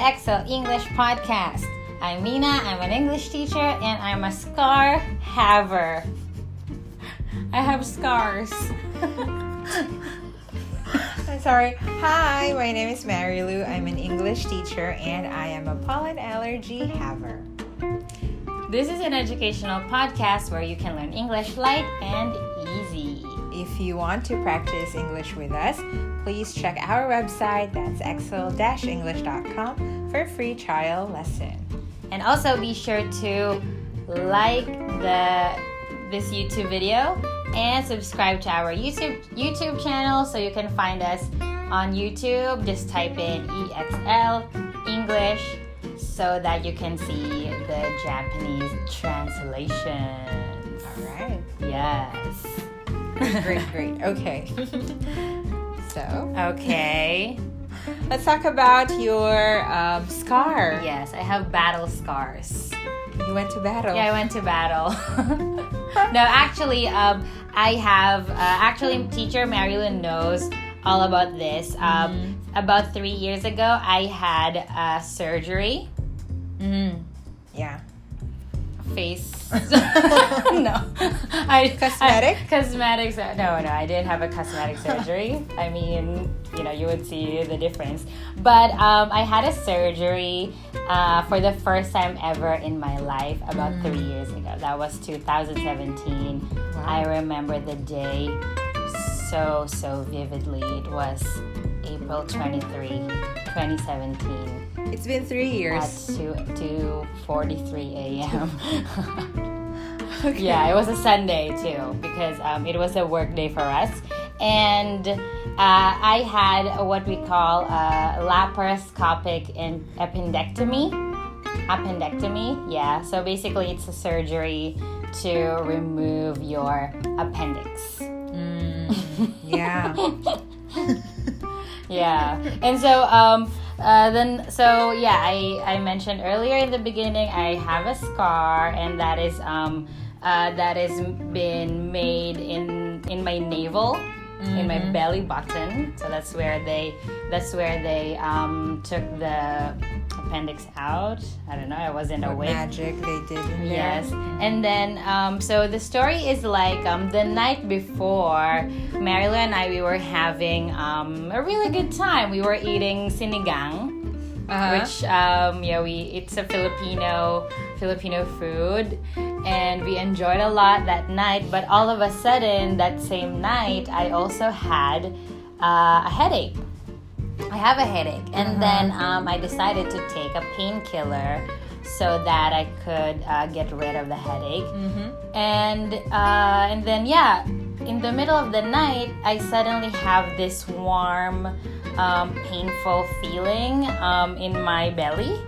EXL English Podcast. I'm Mina, I'm an English teacher, and I'm a scar haver. I have scars. I'm sorry. Hi, my name is Marilou. I'm an English teacher, and I am a pollen allergy haver. This is an educational podcast where you can learn English light and easy. If you want to practice English with us, please check our website, that's exl-english.com, for a free trial lesson. And also be sure to like this YouTube video and subscribe to our YouTube channel so you can find us on YouTube. Just type in EXL English so that you can see the Japanese translations. All right. Yes. Great. Okay. Okay. Let's talk about your scar. Yes, I have battle scars. You went to battle. Yeah, I went to battle. No, actually, I have. Actually, Teacher Marilou knows all about this. About 3 years ago, I had surgery. Yeah. Face. No. Cosmetics? No, I didn't have a cosmetic surgery. I mean, you would see the difference. But I had a surgery for the first time ever in my life about 3 years ago. That was 2017. Wow. I remember the day so vividly. It was April 23, 2017. It's been 3 years. At 2:43 a.m. Okay. Yeah, it was a Sunday too because it was a work day for us. And I had what we call laparoscopic appendectomy. Yeah. So basically it's a surgery to remove your appendix. Yeah. Yeah. And so I mentioned earlier in the beginning I have a scar, and that is been made in my navel, in my belly button. So that's where they took the appendix out. I don't know, I wasn't awake. Magic they did in there. Yes. And then so the story is like the night before, Marilou and we were having a really good time. We were eating sinigang, which it's a Filipino food, and we enjoyed a lot that night. But all of a sudden that same night I also had a headache. I have a headache, and then I decided to take a painkiller so that I could get rid of the headache. And then in the middle of the night, I suddenly have this warm, painful feeling in my belly.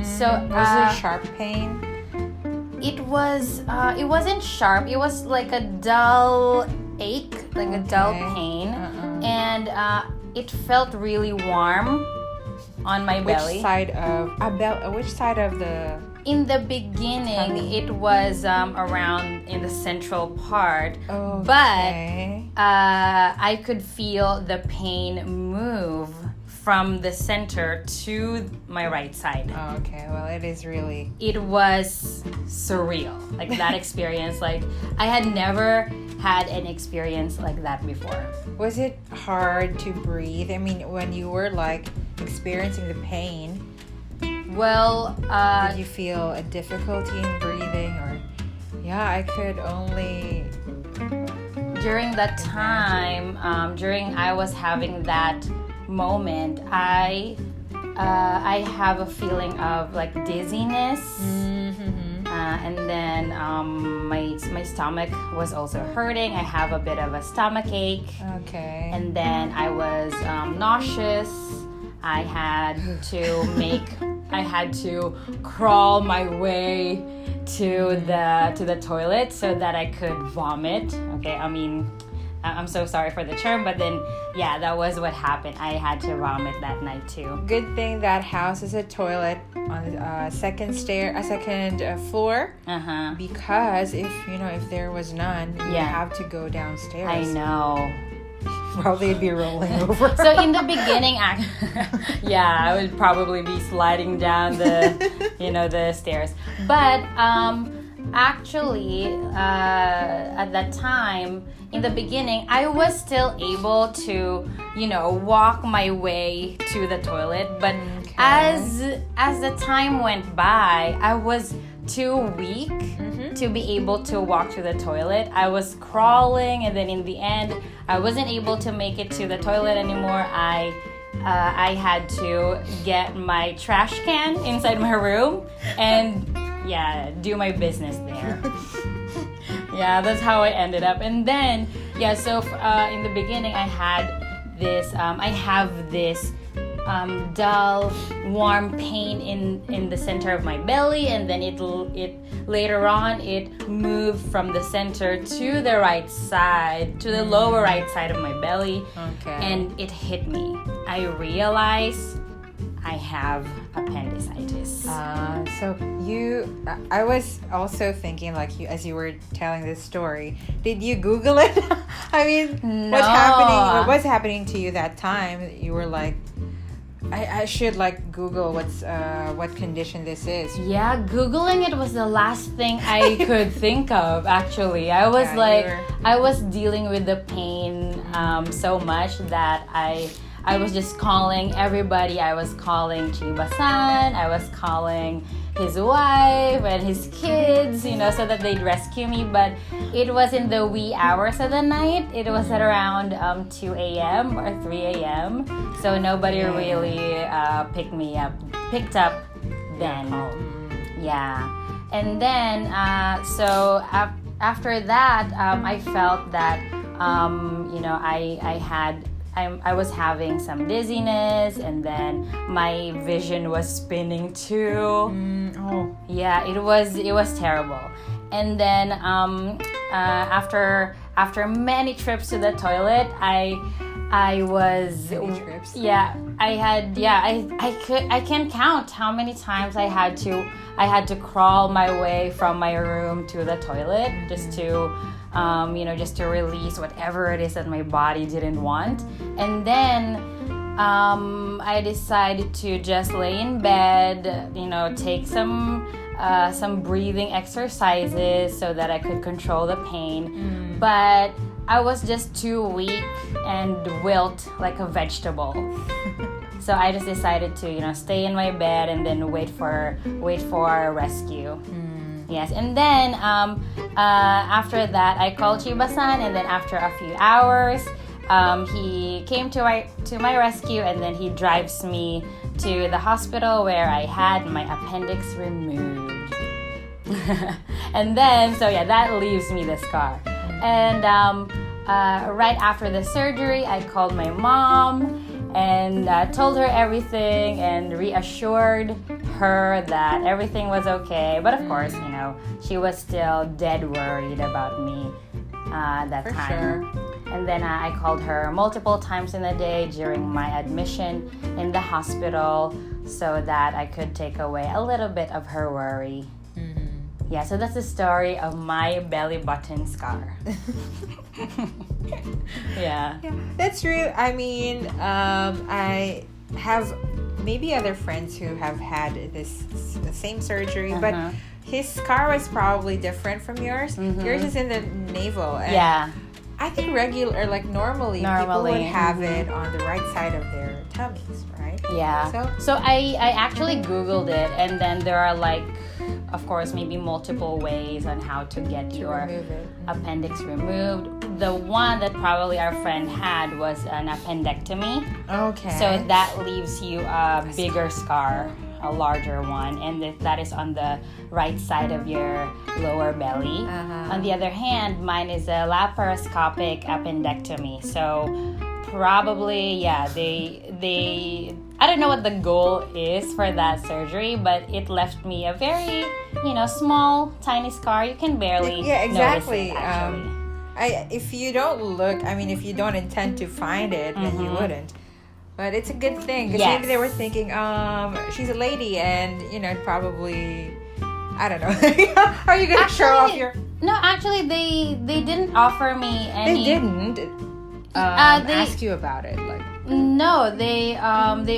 So was it sharp pain? It wasn't sharp. It was like a dull ache, like a dull pain, and it felt really warm on my belly. Which side of the... In the beginning, tummy? It was around in the central part, Okay. but I could feel the pain move from the center to my right side. Oh, okay. Well, it is really... It was surreal, like that experience. Like I had never had an experience like that before. Was it hard to breathe? I mean, when you were like experiencing the pain, Well, did you feel a difficulty in breathing, or... Yeah, I could only... during that time, I was having that moment, I have a feeling of like dizziness, and then my stomach was also hurting. I have a bit of a stomach ache. Okay. And then I was nauseous. I had to crawl my way to the toilet so that I could vomit. Okay, I mean, I'm so sorry for the term, but then that was what happened. I had to vomit that night too. Good thing that house is a toilet on the second floor. Because if there was none, you have to go downstairs. I know. Probably it'd be rolling over. So in the beginning, I would probably be sliding down the stairs. But actually, at that time, in the beginning, I was still able to, walk my way to the toilet. But as the time went by, I was too weak to be able to walk to the toilet. I was crawling, and then in the end, I wasn't able to make it to the toilet anymore. I had to get my trash can inside my room and do my business there. That's how I ended up. And then so in the beginning, I have this dull, warm pain in the center of my belly, and then it later on it moved from the center to the right side, to the lower right side of my belly, and it hit me. I realized I have appendicitis. I was also thinking, like, as you were telling this story, did you Google it? I mean, no. What's happening to you that time? You were like, I should like Google what condition this is. Yeah, Googling it was the last thing I could think of, actually. I was I was dealing with the pain so much that I was just calling everybody. I was calling Chiba-san, I was calling his wife and his kids, so that they'd rescue me. But it was in the wee hours of the night. It was at around 2 a.m. or 3 a.m. So nobody really picked up then. And then after that, I felt that I was having some dizziness, and then my vision was spinning too. It was terrible. And then after many trips to the toilet, I was trips. I can't count how many times I had to crawl my way from my room to the toilet just to just to release whatever it is that my body didn't want. And then I decided to just lay in bed, take some breathing exercises so that I could control the pain. But I was just too weak and wilt like a vegetable. So I just decided to, stay in my bed and then wait for rescue. Yes, and then after that, I called Chiba-san, and then after a few hours, he came to my rescue, and then he drives me to the hospital where I had my appendix removed. And then, that leaves me the scar. And right after the surgery, I called my mom and told her everything and reassured her that everything was okay. But of course, she was still dead worried about me that For time. Sure. And then I called her multiple times in the day during my admission in the hospital so that I could take away a little bit of her worry. Yeah, so that's the story of my belly button scar. Yeah. That's real. I mean, I have maybe other friends who have had the same surgery, but his scar was probably different from yours. Yours is in the navel. And I think normally people would have it on the right side of their tummies, right? Yeah. So I actually Googled it, and then there are of course, maybe multiple ways on how to get your appendix removed. The one that probably our friend had was an appendectomy. Okay. So that leaves you a bigger scar, a larger one, and that is on the right side of your lower belly. On the other hand, mine is a laparoscopic appendectomy. So probably, they I don't know what the goal is for that surgery, but it left me a very, small, tiny scar. You can barely notice it, actually. If you don't look, if you don't intend to find it, then you wouldn't. But it's a good thing, because maybe they were thinking, she's a lady, and, probably, I don't know. Are you going to show off your... No, actually, they didn't offer me any... They didn't? ask you about it? Like, no, they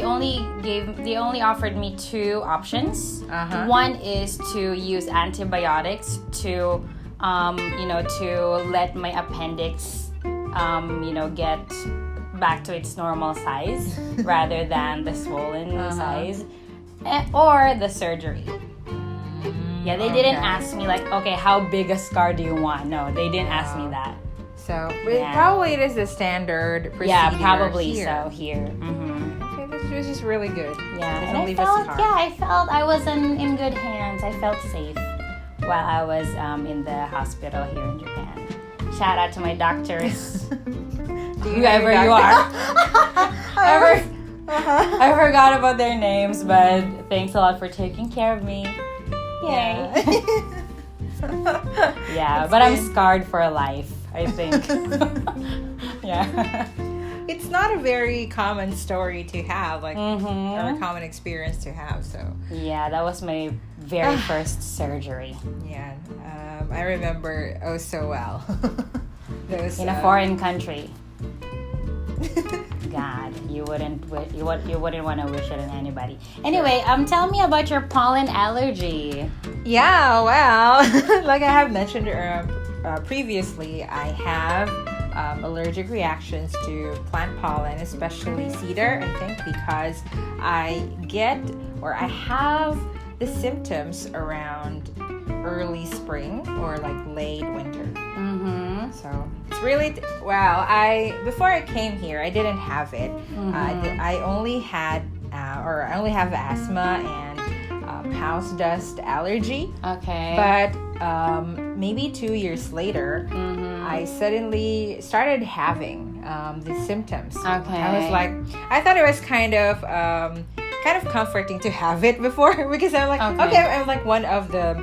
only offered me 2 options. One is to use antibiotics to to let my appendix get back to its normal size rather than the swollen size, or the surgery. Yeah, they didn't ask me like, okay, how big a scar do you want? No, they didn't ask me that. So probably it is the standard procedure. Yeah, probably here. so here. Okay, this is really good. Yeah, Doesn't and leave I a felt scar. I felt I was in good hands. I felt safe while I was in the hospital here in Japan. Shout out to my doctors, whoever you are. I forgot about their names, but thanks a lot for taking care of me. Yay! Yeah, but I'm scarred for life, I think. Yeah. It's not a very common story to have, like, or a common experience to have. So yeah, that was my very first surgery. Yeah, I remember so well. Those, in a foreign country. God, you wouldn't want to wish it on anybody. Anyway, tell me about your pollen allergy. Yeah, well, like I have mentioned previously, I have allergic reactions to plant pollen, especially cedar, I think, because I have the symptoms around early spring or like late winter. So it's really before I came here, I didn't have it. I only have asthma and house dust allergy. Okay. But maybe 2 years later, I suddenly started having the symptoms. Okay. I thought it was kind of comforting to have it before, because I'm like, okay, I'm like one of the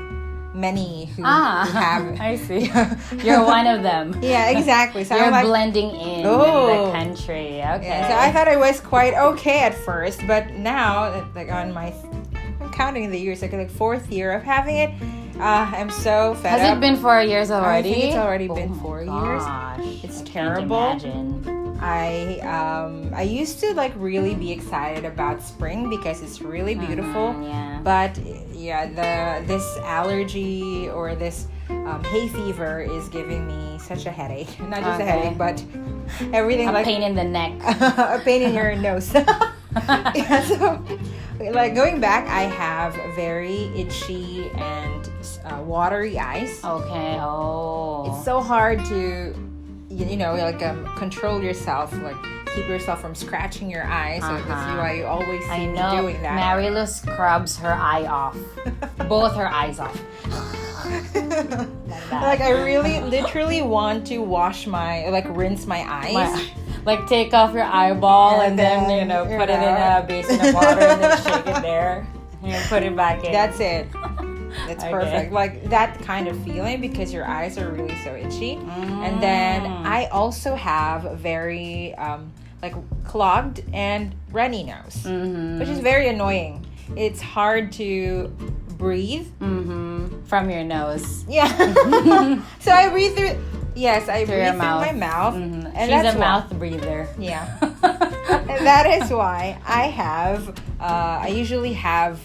many who have it. I see. You're one of them. Yeah, exactly. So you're I'm like, blending in the country. Okay. Yeah, so I thought it was quite okay at first, but now, like I'm counting the years, like 4th year of having it, I'm so fed up. Has it been 4 years already? I think it's already been 4 years. It's terrible. Imagine. I used to like really be excited about spring because it's really beautiful. Yeah. But yeah, this allergy or this hay fever is giving me such a headache. Not just a headache, but everything, a pain in the neck. A pain in your nose. Yeah, so like going back, I have very itchy and watery eyes. Okay. Oh. It's so hard to control yourself, like keep yourself from scratching your eyes. So that's why you always see me doing that. Marilou scrubs her eye off. Both her eyes off. Like I really literally want to rinse my eyes. Like take off your eyeball and then put it in a basin of water and then shake it there and put it back in. That's it. That's perfect. Like that kind of feeling, because your eyes are really so itchy. And then I also have very clogged and runny nose, which is very annoying. It's hard to breathe from your nose. Yeah. So I breathe through. Yes, I breathe through my mouth. And she's a mouth breather. Yeah. And that is why I usually have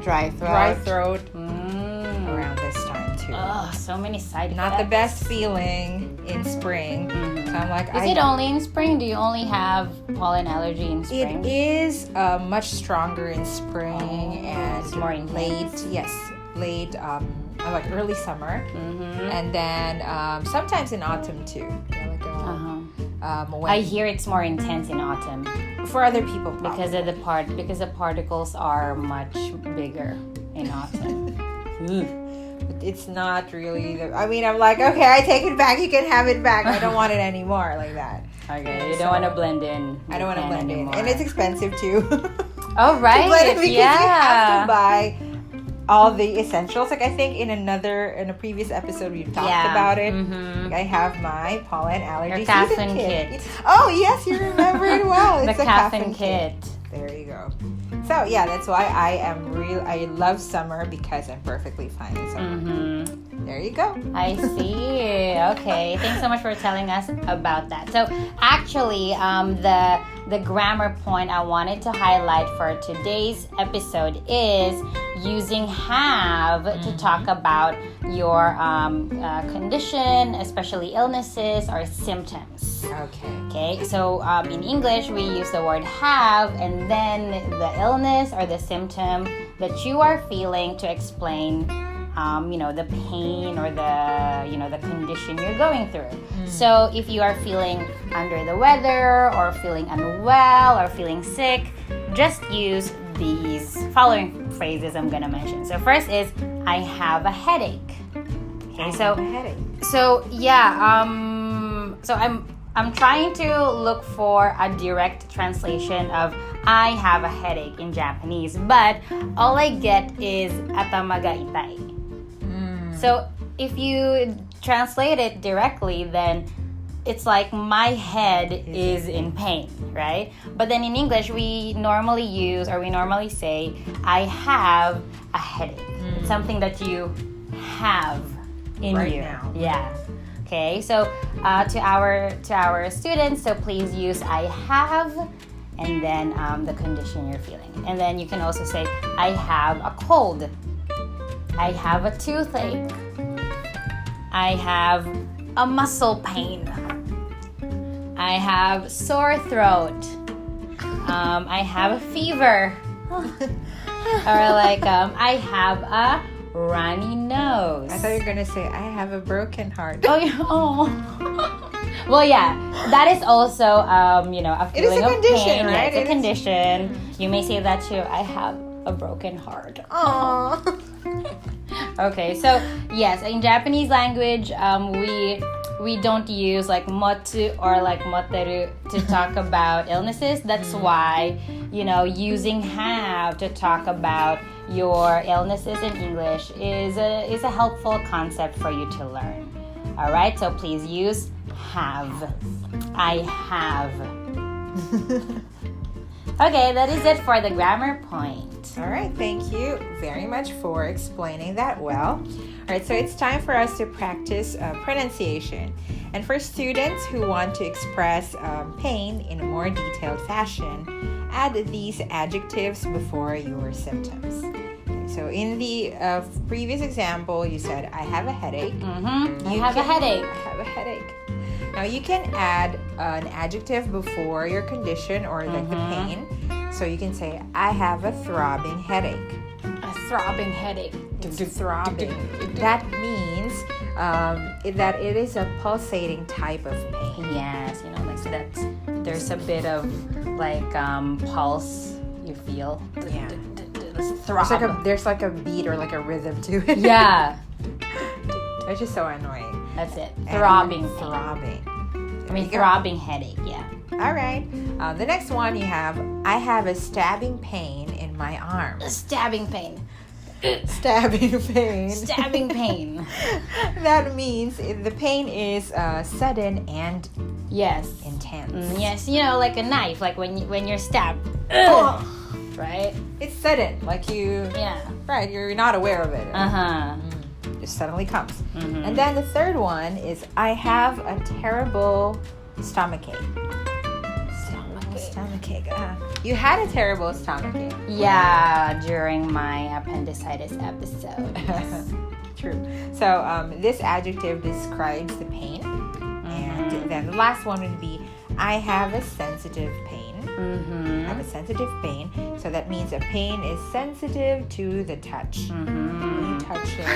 dry throat around this time too. Oh, so many side effects. Not the best feeling in spring. So I'm like, is it only in spring? Do you only have pollen allergy in spring? It is much stronger in spring and it's more intense. late like early summer, and then sometimes in autumn too. I hear it's more intense in autumn for other people because of the particles are much bigger in autumn. It's not really. I'm like, okay, I take it back. You can have it back. I don't want it anymore, like that. Okay, you don't want to blend in. I don't want to blend in, and it's expensive too. Oh right, because you have to buy all the essentials. Like I think in a previous episode we talked about it. I have my pollen allergy season kit. Oh yes, you remember it well. It's the a caffeine kit. There you go. So yeah, that's why I love summer, because I'm perfectly fine in summer. there you go. I see. Okay. Thanks so much for telling us about that. So actually, the grammar point I wanted to highlight for today's episode is using have to talk about your condition, especially illnesses or symptoms. Okay. So in English, we use the word have and then the illness or the symptom that you are feeling to explain the pain or the condition you're going through. So if you are feeling under the weather or feeling unwell or feeling sick, just use these following phrases I'm gonna mention. So first is I have a headache. Okay, so I'm trying to look for a direct translation of I have a headache in Japanese, but all I get is atama ga itai. So if you translate it directly, then it's like my head is in pain, right? But then in English, we normally say I have a headache. It's something that you have in right you. Now. Yeah. Okay. So to our students, so please use I have and then the condition you're feeling. And then you can also say I have a cold. I have a toothache. I have a muscle pain. I have sore throat. I have a fever. Or like I have a runny nose. I thought you were gonna say I have a broken heart. Oh yeah. Oh. Well, yeah. That is also a feeling of pain. Right? Yeah, it's a condition. You may say that too. I have a broken heart. Aww. Okay, so yes, in Japanese language, we don't use like motu or like moteru to talk about illnesses. That's why, using have to talk about your illnesses in English is a helpful concept for you to learn. All right, so please use have. I have. Okay, that is it for the grammar point. All right, thank you very much for explaining that well. All right, so it's time for us to practice pronunciation. And for students who want to express pain in a more detailed fashion, add these adjectives before your symptoms. Okay, so in the previous example, you said, I have a headache. I have a headache. I have a headache. Now you can add an adjective before your condition or like the pain. So you can say, I have a throbbing headache. A throbbing headache. It's throbbing. That means that it is a pulsating type of pain. Yes, like so that's there's a bit of like pulse you feel. Yeah. Throb. There's like a beat or like a rhythm to it. Yeah. It's just so annoying. That's it. Throbbing. Throbbing. Throbbing headache, yeah. All right. The next one you have, I have a stabbing pain in my arm. A stabbing pain. Stabbing pain. Stabbing pain. That means the pain is sudden and intense. Yes, like a knife, like when you're stabbed. Right? It's sudden, like you. Yeah. Right, you're not aware of it. It suddenly comes. And then the third one is I have a terrible stomachache. Stomachache. You had a terrible stomachache. Yeah, during my appendicitis episode. Yes. True. So this adjective describes the pain. And then the last one would be I have a sensitive pain. I have a sensitive pain. So that means a pain is sensitive to the touch. You touch it.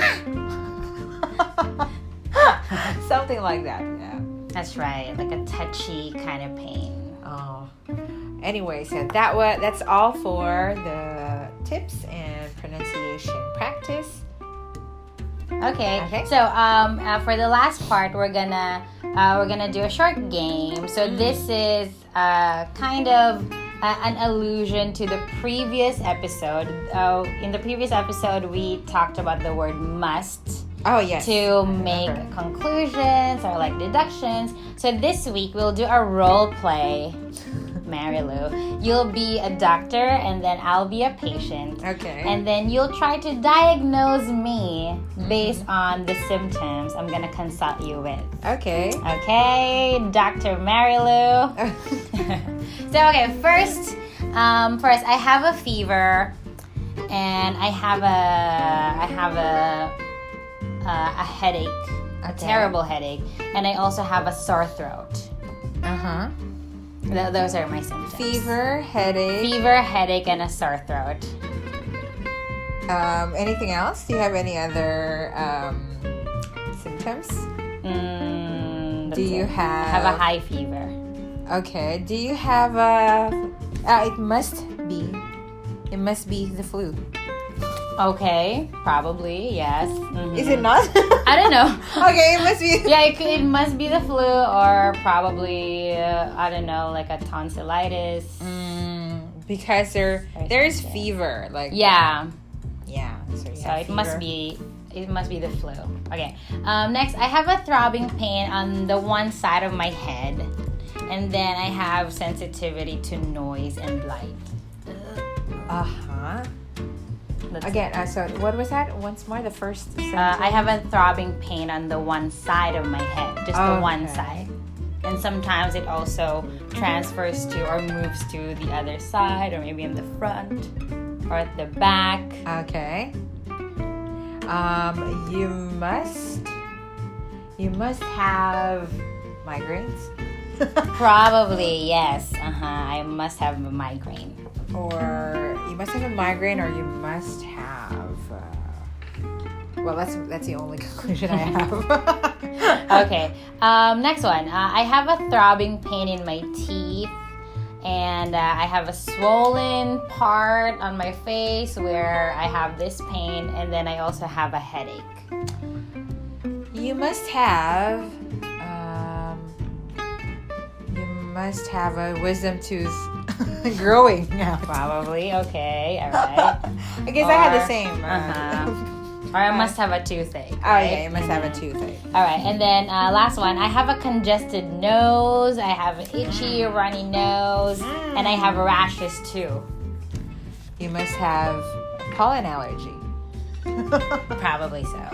Something like that. Yeah. That's right. Like a touchy kind of pain. Oh. Anyway, so that's all for the tips and pronunciation practice. Okay. So for the last part, we're gonna do a short game. So this is kind of an allusion to the previous episode. In the previous episode, we talked about the word must. Oh, yes. To make conclusions or like deductions. So this week we'll do a role play Marilou. You'll be a doctor and then I'll be a patient. Okay. And then you'll try to diagnose me based on the symptoms I'm gonna consult you with. Okay. Okay, Dr. Marilou. So okay, first I have a fever and I have a headache, a terrible headache, and I also have a sore throat. Uh-huh. Those are my symptoms. Fever, headache, and a sore throat. Anything else? Do you have any other symptoms? Do you have... I have a high fever. Okay. Do you have a... it must be the flu. Okay, probably, yes. Mm-hmm. Is it not? I don't know. Okay, it must be... Yeah, it must be the flu or probably, I don't know, like a tonsillitis. Because there's fever. Like Yeah. Yeah. So it must be the flu. Okay. Next, I have a throbbing pain on the one side of my head. And then I have sensitivity to noise and light. Uh-huh. Again, so what was that? Once more, the first sentence. I have a throbbing pain on the one side of my head. Just the one side. And sometimes it also transfers to or moves to the other side or maybe in the front or at the back. Okay. You must have migraines. Probably, yes. I must have a migraine. Or you must have a migraine, or you must have. Well, that's the only conclusion I have. Okay. Next one. I have a throbbing pain in my teeth, and I have a swollen part on my face where I have this pain, and then I also have a headache. You must have a wisdom tooth growing out. Probably. Okay. All right. I guess I had the same. Or I must have a toothache. Oh, right? yeah, you must have a toothache. All right. And then last one. I have a congested nose. I have an itchy, runny nose. And I have rashes too. You must have pollen allergy. Probably so.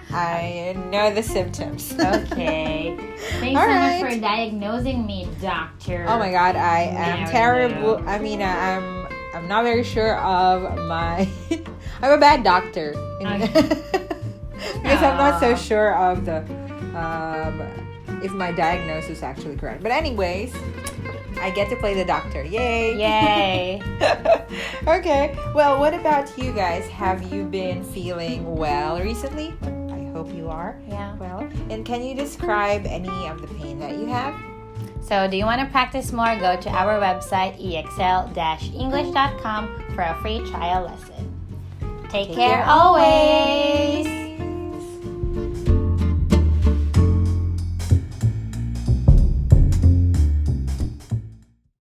I know the symptoms. Okay. Thanks so much for diagnosing me, doctor. Oh my God, I am terrible. I mean, I'm not very sure of my... I'm a bad doctor. Because I'm not so sure of the... if my diagnosis is actually correct. But anyways, I get to play the doctor. Yay! Yay! Okay. Well, what about you guys? Have you been feeling well recently? Hope you are. Yeah. Well, and can you describe any of the pain that you have? So, do you want to practice more? Go to our website, EXL-English.com for a free trial lesson. Take care always!